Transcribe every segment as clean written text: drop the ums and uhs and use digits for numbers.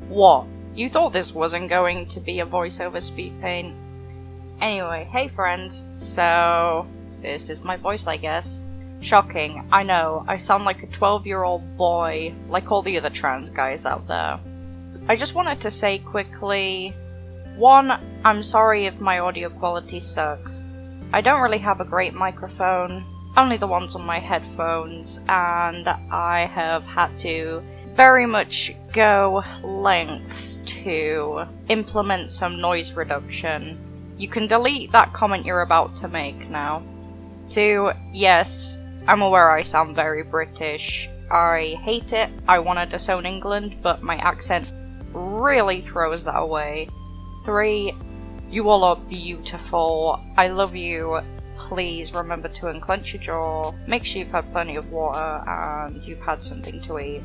What? You thought this wasn't going to be a voiceover speed paint? Anyway, hey friends, so this is my voice, I guess. Shocking, I know, I sound like a 12-year-old boy, like all the other trans guys out there. I just wanted to say quickly, 1, I'm sorry if my audio quality sucks. I don't really have a great microphone, only the ones on my headphones, and I have had to very much go lengths to implement some noise reduction. You can delete that comment you're about to make now. 2, yes, I'm aware I sound very British. I hate it, I want to disown England, but my accent really throws that away. 3, you all are beautiful, I love you. Please remember to unclench your jaw, make sure you've had plenty of water, and you've had something to eat.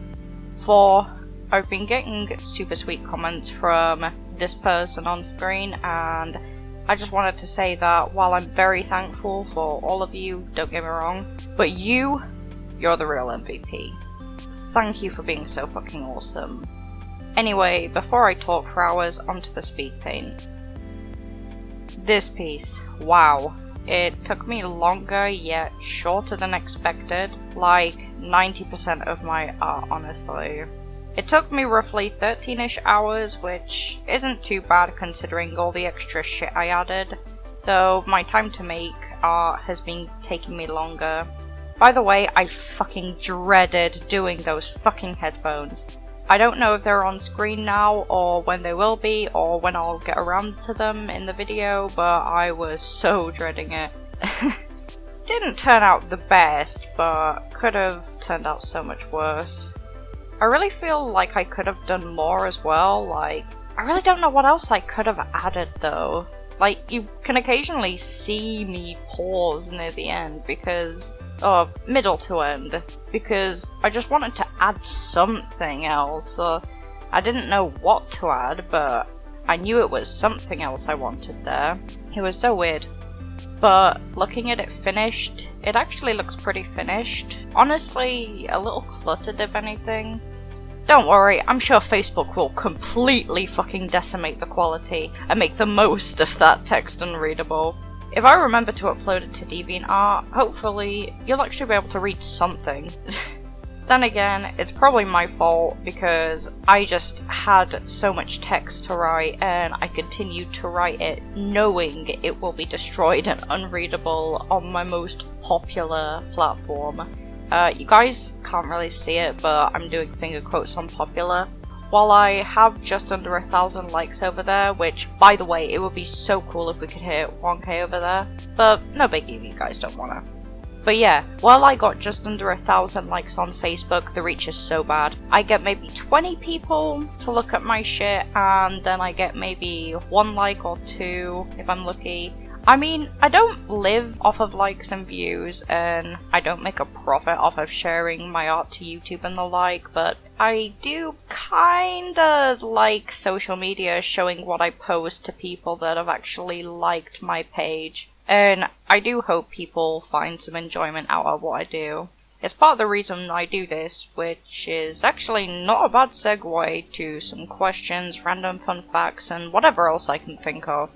4, I've been getting super sweet comments from this person on screen, and I just wanted to say that while I'm very thankful for all of you, don't get me wrong, but you're the real MVP. Thank you for being so fucking awesome. Anyway, before I talk for hours, onto the speed paint. This piece, wow. It took me longer, yet shorter than expected, like 90% of my art, honestly. It took me roughly 13-ish hours, which isn't too bad considering all the extra shit I added, though my time to make art has been taking me longer. By the way, I fucking dreaded doing those fucking headphones. I don't know if they're on screen now, or when they will be, or when I'll get around to them in the video, but I was so dreading it. Didn't turn out the best, but could have turned out so much worse. I really feel like I could have done more as well, like, I really don't know what else I could have added though. Like, you can occasionally see me pause near the end because, middle to end, because I just wanted to add something else. I didn't know what to add, but I knew it was something else I wanted there. It was so weird. But looking at it finished, it actually looks pretty finished. Honestly, a little cluttered if anything. Don't worry, I'm sure Facebook will completely fucking decimate the quality and make the most of that text unreadable. If I remember to upload it to DeviantArt, hopefully you'll actually be able to read something. Then again, it's probably my fault because I just had so much text to write and I continued to write it knowing it will be destroyed and unreadable on my most popular platform. You guys can't really see it, but I'm doing finger quotes on popular. While I have just under 1,000 likes over there, which, by the way, it would be so cool if we could hit 1k over there, but no biggie if you guys don't wanna. But yeah, while I got just under 1,000 likes on Facebook, the reach is so bad. I get maybe 20 people to look at my shit, and then I get maybe 1 like or 2 if I'm lucky. I mean, I don't live off of likes and views, and I don't make a profit off of sharing my art to YouTube and the like, but I do kinda like social media showing what I post to people that have actually liked my page, and I do hope people find some enjoyment out of what I do. It's part of the reason I do this, which is actually not a bad segue to some questions, random fun facts, and whatever else I can think of.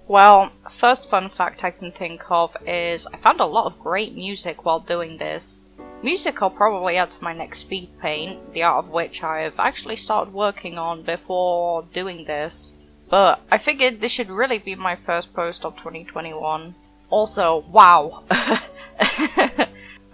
Well, first fun fact I can think of is I found a lot of great music while doing this. Music I'll probably add to my next speed paint, the art of which I've actually started working on before doing this. But I figured this should really be my first post of 2021. Also, wow!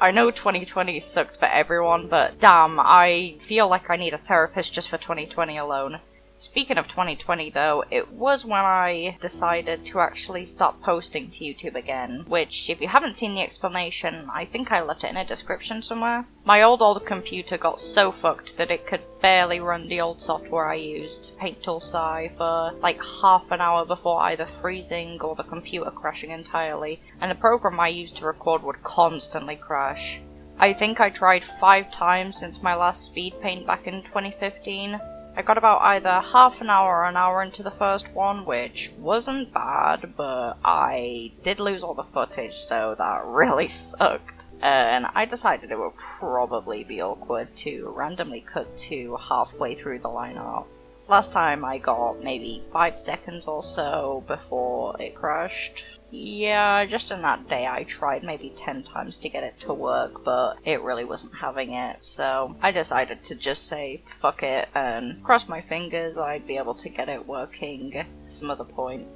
I know 2020 sucked for everyone, but damn, I feel like I need a therapist just for 2020 alone. Speaking of 2020 though, it was when I decided to actually start posting to YouTube again, which if you haven't seen the explanation, I think I left it in a description somewhere. My old computer got so fucked that it could barely run the old software I used, Paint Tool Sci, for like half an hour before either freezing or the computer crashing entirely, and the program I used to record would constantly crash. I think I tried 5 times since my last speed paint back in 2015. I got about either half an hour or an hour into the first one, which wasn't bad, but I did lose all the footage, so that really sucked. And I decided it would probably be awkward to randomly cut to halfway through the line art. Last time I got maybe 5 seconds or so before it crashed. Yeah, just in that day I tried maybe 10 times to get it to work, but it really wasn't having it, so I decided to just say fuck it and cross my fingers I'd be able to get it working some other point.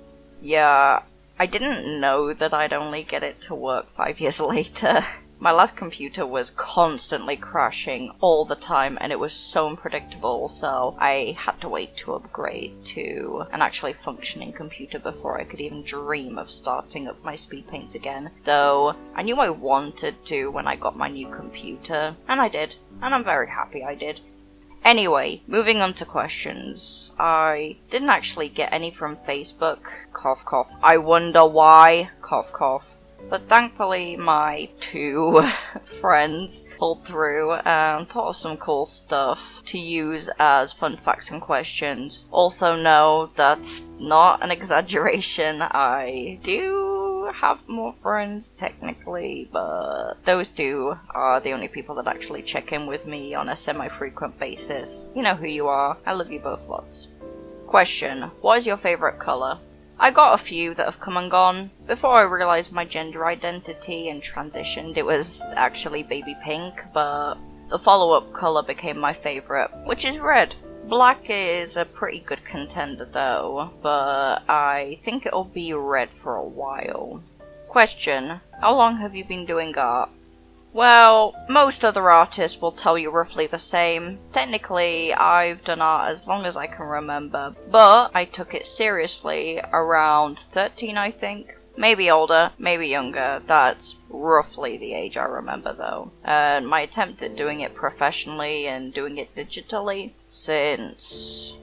Yeah, I didn't know that I'd only get it to work 5 years later. My last computer was constantly crashing all the time and it was so unpredictable, so I had to wait to upgrade to an actually functioning computer before I could even dream of starting up my speed paints again. Though I knew I wanted to when I got my new computer, and I did, and I'm very happy I did. Anyway, moving on to questions. I didn't actually get any from Facebook. Cough cough. I wonder why. Cough cough. But thankfully my 2 friends pulled through and thought of some cool stuff to use as fun facts and questions. Also know that's not an exaggeration. I do have more friends technically, but those 2 are the only people that actually check in with me on a semi-frequent basis. You know who you are. I love you both lots. Question: what is your favorite color? I got a few that have come and gone. Before I realized my gender identity and transitioned, it was actually baby pink, but the follow-up color became my favorite, which is red. Black is a pretty good contender though, but I think it'll be red for a while. Question: how long have you been doing art? Well, most other artists will tell you roughly the same. Technically, I've done art as long as I can remember, but I took it seriously around 13, I think. Maybe older, maybe younger. That's roughly the age I remember though. And my attempt at doing it professionally and doing it digitally since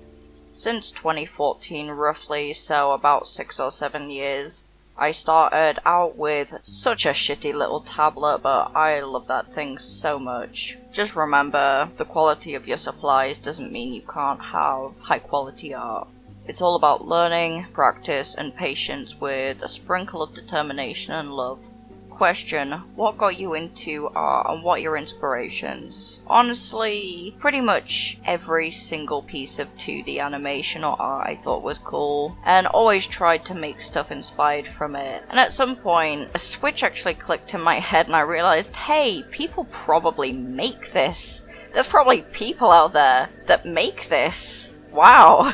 2014 roughly, so about 6 or 7 years. I started out with such a shitty little tablet, but I love that thing so much. Just remember, the quality of your supplies doesn't mean you can't have high quality art. It's all about learning, practice, and patience with a sprinkle of determination and love. Question: what got you into art and what are your inspirations? Honestly, pretty much every single piece of 2D animation or art I thought was cool, and always tried to make stuff inspired from it. And at some point, a switch actually clicked in my head and I realized, hey, people probably make this. There's probably people out there that make this. Wow.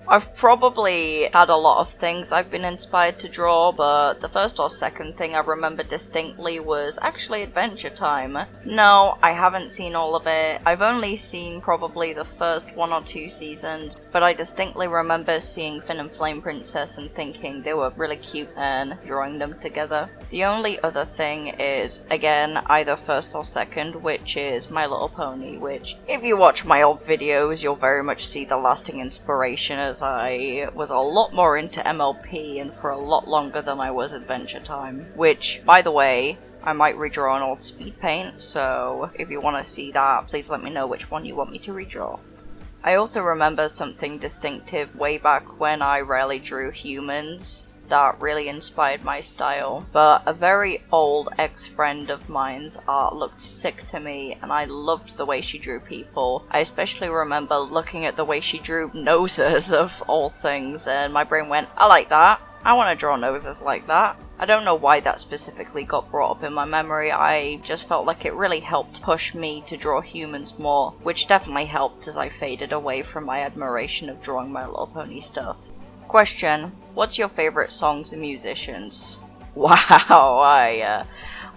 I've probably had a lot of things I've been inspired to draw, but the first or second thing I remember distinctly was actually Adventure Time. No, I haven't seen all of it. I've only seen probably the first 1 or 2 seasons, but I distinctly remember seeing Finn and Flame Princess and thinking they were really cute and drawing them together. The only other thing is, again, either first or second, which is My Little Pony, which, if you watch my old videos, you'll very much see the lasting inspiration as I was a lot more into MLP and for a lot longer than I was Adventure Time. Which, by the way, I might redraw an old speed paint, so if you want to see that, please let me know which one you want me to redraw. I also remember something distinctive way back when I rarely drew humans that really inspired my style, but a very old ex-friend of mine's art looked sick to me and I loved the way she drew people. I especially remember looking at the way she drew noses of all things and my brain went, I like that, I want to draw noses like that. I don't know why that specifically got brought up in my memory, I just felt like it really helped push me to draw humans more, which definitely helped as I faded away from my admiration of drawing My Little Pony stuff. Question: what's your favorite songs and musicians? Wow, I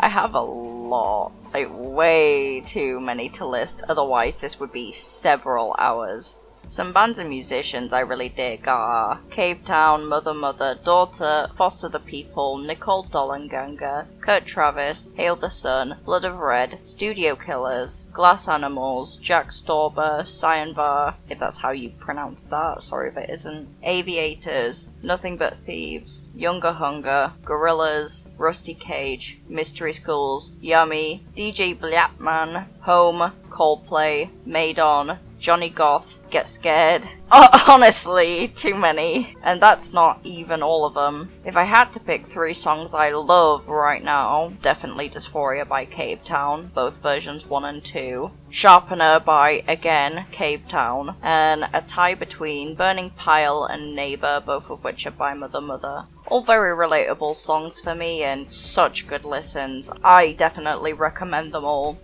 have a lot, like way too many to list, otherwise this would be several hours. Some bands and musicians I really dig are Cave Town, Mother Mother, Daughter, Foster the People, Nicole Dollenganga, Kurt Travis, Hail the Sun, Flood of Red, Studio Killers, Glass Animals, Jack Stauber, Cyanvar, if that's how you pronounce that, sorry if it isn't, Aviators, Nothing But Thieves, Younger Hunger, Gorillaz, Rusty Cage, Mystery Schools, Yummy, DJ Blackman, Home, Coldplay, Maidon, Johnny Goth, Get Scared. Honestly, too many. And that's not even all of them. If I had to pick 3 songs I love right now, definitely Dysphoria by Cave Town, both versions 1 and 2. Sharpener by, again, Cave Town. And a tie between Burning Pile and Neighbor, both of which are by Mother Mother. All very relatable songs for me and such good listens. I definitely recommend them all.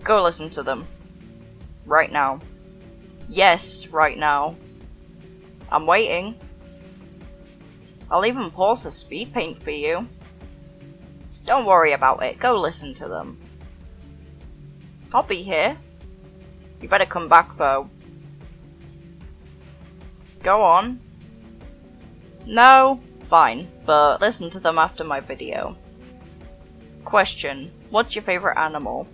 Go listen to them. Right now. Yes, right now. I'm waiting. I'll even pause the speed paint for you. Don't worry about it, go listen to them. I'll be here. You better come back though. Go on. No? Fine, but listen to them after my video. Question: what's your favorite animal?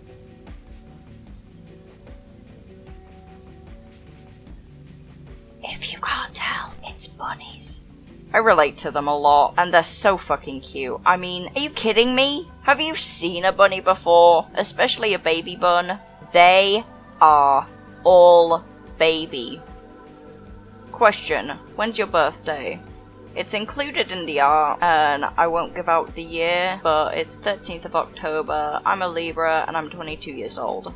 If you can't tell, it's bunnies. I relate to them a lot, and they're so fucking cute. I mean, are you kidding me? Have you seen a bunny before? Especially a baby bun? They are all baby. Question: when's your birthday? It's included in the art, and I won't give out the year, but it's 13th of October, I'm a Libra, and I'm 22 years old.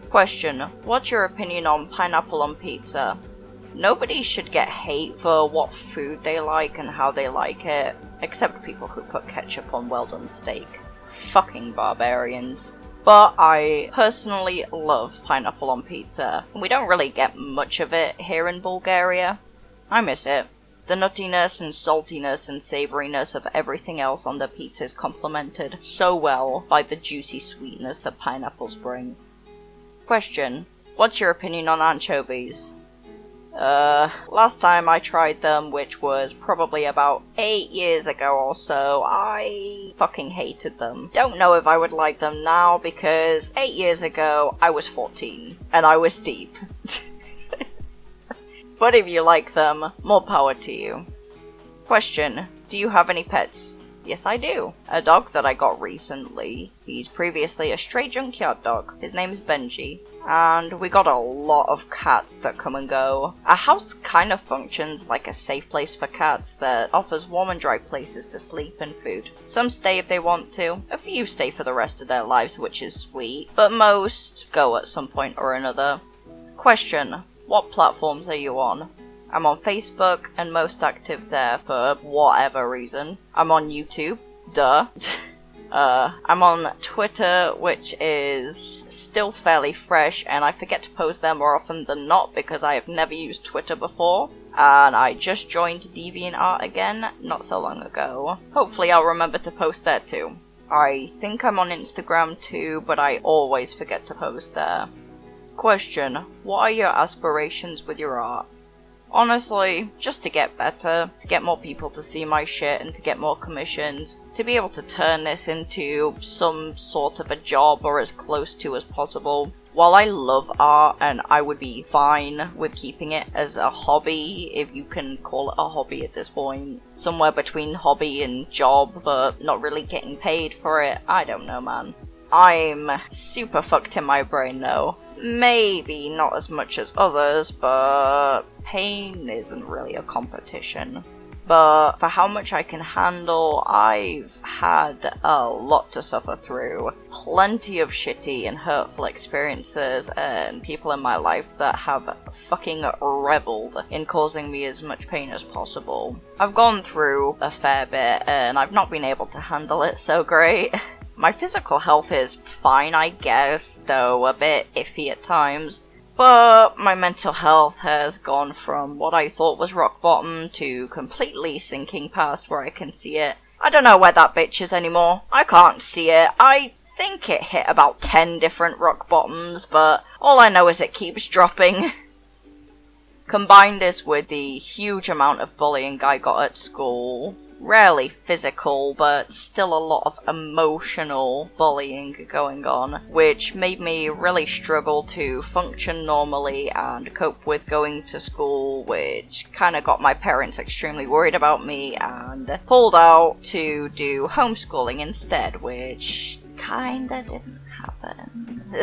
Question: what's your opinion on pineapple on pizza? Nobody should get hate for what food they like and how they like it, except people who put ketchup on well-done steak. Fucking barbarians. But I personally love pineapple on pizza. We don't really get much of it here in Bulgaria. I miss it. The nuttiness and saltiness and savouriness of everything else on the pizza is complemented so well by the juicy sweetness that pineapples bring. Question: what's your opinion on anchovies? Last time I tried them, which was probably about 8 years ago or so, I fucking hated them. Don't know if I would like them now, because 8 years ago, I was 14, and I was deep. But if you like them, more power to you. Question: do you have any pets? Yes, I do. A dog that I got recently. He's previously a stray junkyard dog. His name is Benji. And we got a lot of cats that come and go. Our house kind of functions like a safe place for cats that offers warm and dry places to sleep and food. Some stay if they want to. A few stay for the rest of their lives, which is sweet. But most go at some point or another. Question: what platforms are you on? I'm on Facebook and most active there for whatever reason. I'm on YouTube. Duh. I'm on Twitter, which is still fairly fresh, and I forget to post there more often than not because I have never used Twitter before. And I just joined DeviantArt again not so long ago. Hopefully I'll remember to post there too. I think I'm on Instagram too, but I always forget to post there. Question: what are your aspirations with your art? Honestly, just to get better, to get more people to see my shit and to get more commissions, to be able to turn this into some sort of a job or as close to as possible. While I love art and I would be fine with keeping it as a hobby, if you can call it a hobby at this point, somewhere between hobby and job but not really getting paid for it, I don't know, man. I'm super fucked in my brain though. Maybe not as much as others, but pain isn't really a competition. But for how much I can handle, I've had a lot to suffer through. Plenty of shitty and hurtful experiences and people in my life that have fucking reveled in causing me as much pain as possible. I've gone through a fair bit and I've not been able to handle it so great. My physical health is fine, I guess, though a bit iffy at times. But my mental health has gone from what I thought was rock bottom to completely sinking past where I can see it. I don't know where that bitch is anymore. I can't see it. I think it hit about 10 different rock bottoms, but all I know is it keeps dropping. Combine this with the huge amount of bullying I got at school. Rarely physical, but still a lot of emotional bullying going on, which made me really struggle to function normally and cope with going to school, which kinda got my parents extremely worried about me and pulled out to do homeschooling instead, which kinda didn't happen.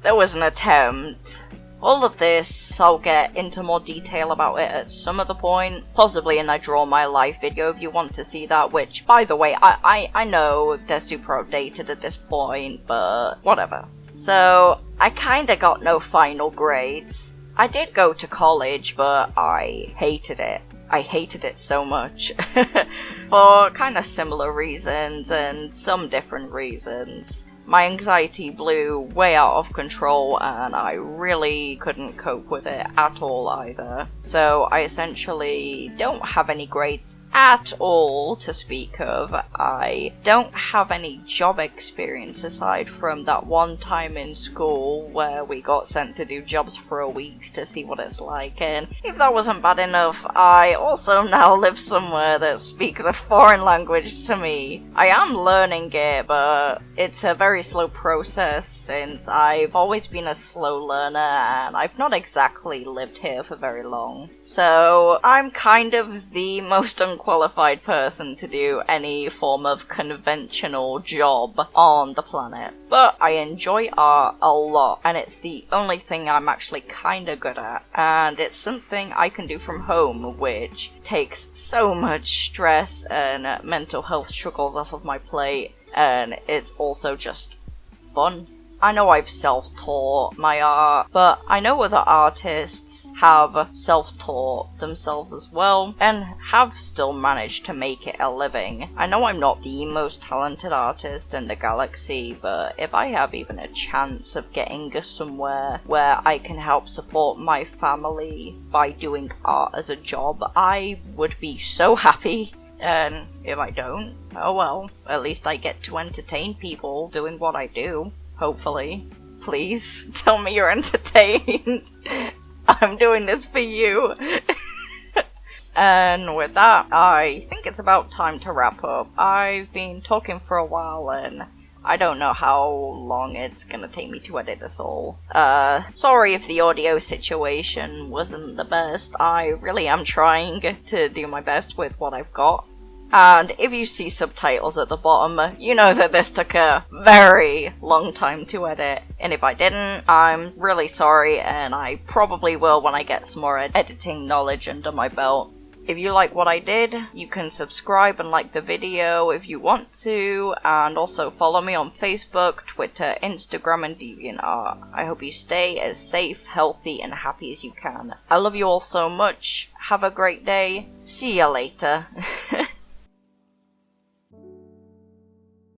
There was an attempt. All of this, I'll get into more detail about it at some other point, possibly in I Draw My Life video if you want to see that, which, by the way, I know they're super outdated at this point, but whatever. So, I kinda got no final grades. I did go to college, but I hated it. I hated it so much. For kinda similar reasons and some different reasons. My anxiety blew way out of control and I really couldn't cope with it at all either. So I essentially don't have any grades at all to speak of. I don't have any job experience aside from that one time in school where we got sent to do jobs for a week to see what it's like, and if that wasn't bad enough, I also now live somewhere that speaks a foreign language to me. I am learning it, but it's a very slow process since I've always been a slow learner and I've not exactly lived here for very long. So I'm kind of the most unqualified person to do any form of conventional job on the planet. But I enjoy art a lot and it's the only thing I'm actually kinda good at, and it's something I can do from home, which takes so much stress and mental health struggles off of my plate, and it's also just fun. I know I've self-taught my art, but I know other artists have self-taught themselves as well, and have still managed to make it a living. I know I'm not the most talented artist in the galaxy, but if I have even a chance of getting somewhere where I can help support my family by doing art as a job, I would be so happy. And if I don't, oh well, at least I get to entertain people doing what I do. Hopefully. Please, tell me you're entertained. I'm doing this for you. And with that, I think it's about time to wrap up. I've been talking for a while and I don't know how long it's gonna take me to edit this all. Sorry if the audio situation wasn't the best. I really am trying to do my best with what I've got. And if you see subtitles at the bottom, you know that this took a very long time to edit. And if I didn't, I'm really sorry, and I probably will when I get some more editing knowledge under my belt. If you like what I did, you can subscribe and like the video if you want to, and also follow me on Facebook, Twitter, Instagram, and DeviantArt. I hope you stay as safe, healthy, and happy as you can. I love you all so much. Have a great day. See ya later.